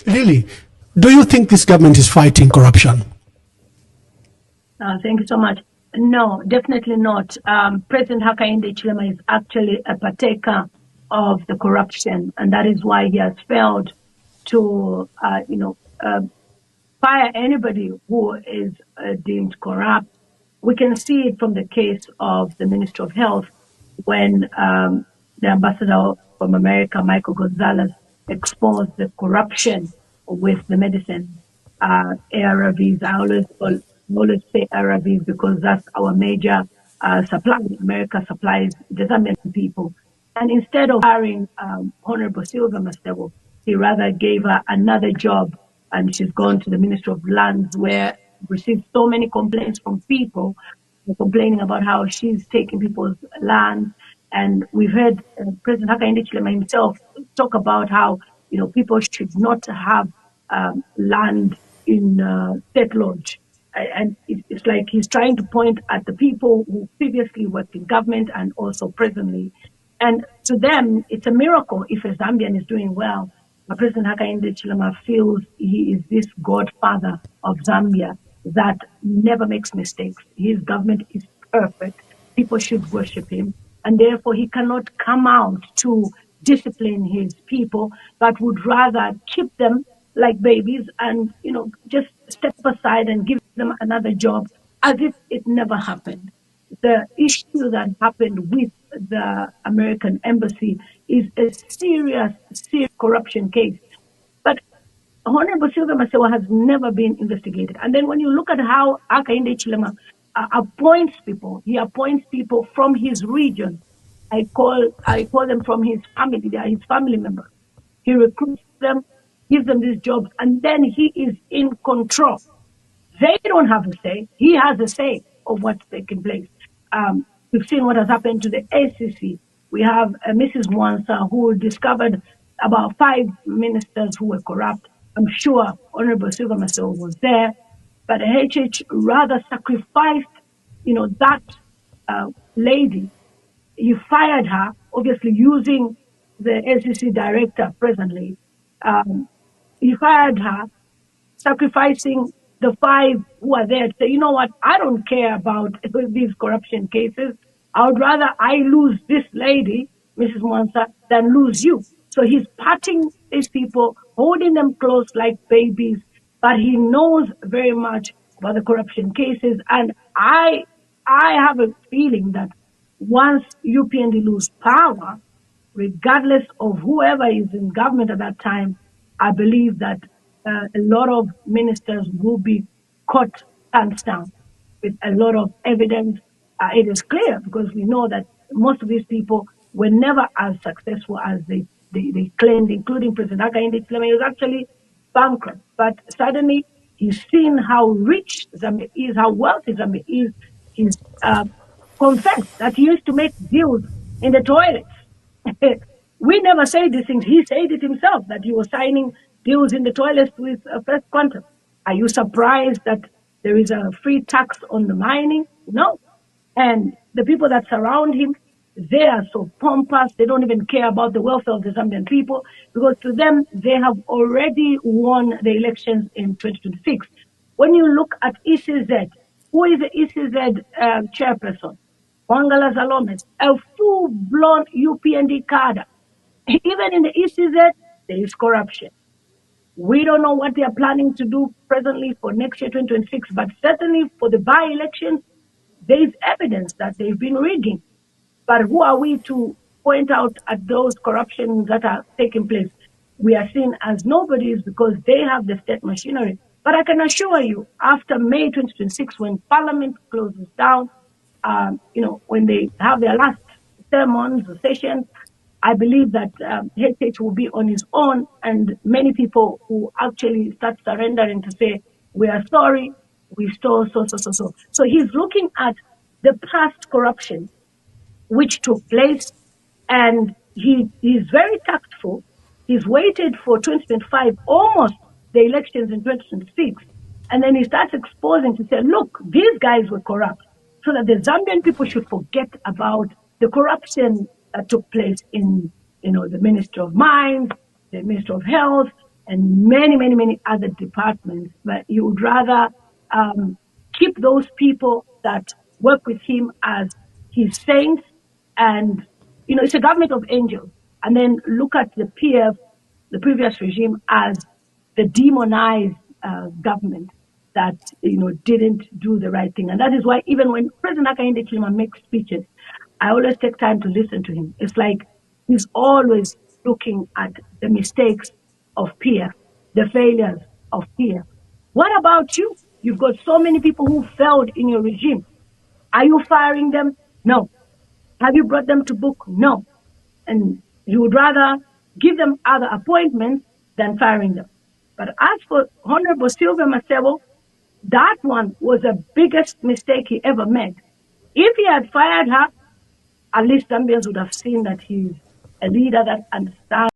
Lily, do you think this government is fighting corruption? Thank you so much. No, definitely not. President Hakainde Hichilema is actually a partaker of the corruption, and that is why he has failed to, fire anybody who is deemed corrupt. We can see it from the case of the Minister of Health when the ambassador from America, Michael Gonzalez, exposed the corruption with the medicine ARVs. I always say ARVs because that's our major supply. America supplies the Zambian people. And instead of hiring Honorable Silva Masego, he rather gave her another job, and she's gone to the Ministry of Lands, where received so many complaints from people complaining about how she's taking people's land. And we've heard President Hakainde Hichilema himself talk about how people should not have land in state lodge. And it's like he's trying to point at the people who previously worked in government and also presently. And to them, it's a miracle if a Zambian is doing well. But President Hakainde Hichilema feels he is this godfather of Zambia that never makes mistakes. His government is perfect. People should worship him. And therefore, he cannot come out to discipline his people, but would rather keep them like babies and, just step aside and give them another job as if it never happened. The issue that happened with the American embassy is a serious corruption case. But Honorable Silva Masewa has never been investigated. And then when you look at how Hakainde Hichilema appoints people, he appoints people from his region. I call them from his family. They are his family members. He recruits them, gives them these jobs, and then he is in control. They don't have a say. He has a say of what's taking place. We've seen what has happened to the ACC. We have Mrs. Mwansa, who discovered about 5 ministers who were corrupt. I'm sure Honorable Silva Masewa was there, but HH rather sacrificed, that lady. He fired her, obviously using the ACC director presently. He fired her, sacrificing the 5 who are there to say, you know what, I don't care about these corruption cases. I would rather I lose this lady, Mrs. Mwansa, than lose you. So he's patting these people, holding them close like babies, but he knows very much about the corruption cases. And I have a feeling that once UPND lose power, regardless of whoever is in government at that time, I believe that a lot of ministers will be caught hands down with a lot of evidence. It is clear because we know that most of these people were never as successful as they claimed, including President Hakainde Hichilema. He was actually bankrupt. But suddenly he's seen how rich Zambia is, how wealthy Zambia is. He's confessed that he used to make deals in the toilets. We never say these things. He said it himself, that he was signing deals in the toilets with First Quantum. Are you surprised that there is a free tax on the mining? No. And the people that surround him, they are so pompous. They don't even care about the welfare of the Zambian people, because to them, they have already won the elections in 2026. When you look at ECZ, who is the ECZ chairperson? Wangala Zalomes, a full-blown UPND cadre. Even in the ECZ, there is corruption. We don't know what they are planning to do presently for next year, 2026, but certainly for the by-elections, there is evidence that they've been rigging. But who are we to point out at those corruptions that are taking place? We are seen as nobodies because they have the state machinery. But I can assure you, after May 2026, when Parliament closes down, when they have their last sermons or sessions, I believe that HH will be on his own, and many people who actually start surrendering to say, we are sorry, we stole so. So he's looking at the past corruption which took place, and he is very tactful. He's waited for 2025, almost the elections in 2026, and then he starts exposing to say, look, these guys were corrupt, so that the Zambian people should forget about the corruption that took place in, the Ministry of Mines, the Ministry of Health, and many other departments, but he would rather keep those people that work with him as his saints, and it's a government of angels, and then look at the PF, the previous regime, as the demonized government that didn't do the right thing. And that is why even when President Hakainde Hichilema makes speeches, I always take time to listen to him. It's like he's always looking at the mistakes of PF, the failures of PF. What about you? You've got so many people who failed in your regime. Are you firing them? No. Have you brought them to book? No. And you would rather give them other appointments than firing them. But as for Honorable Sylvia Masebo, that one was the biggest mistake he ever made. If he had fired her, at least Zambians would have seen that he's a leader that understands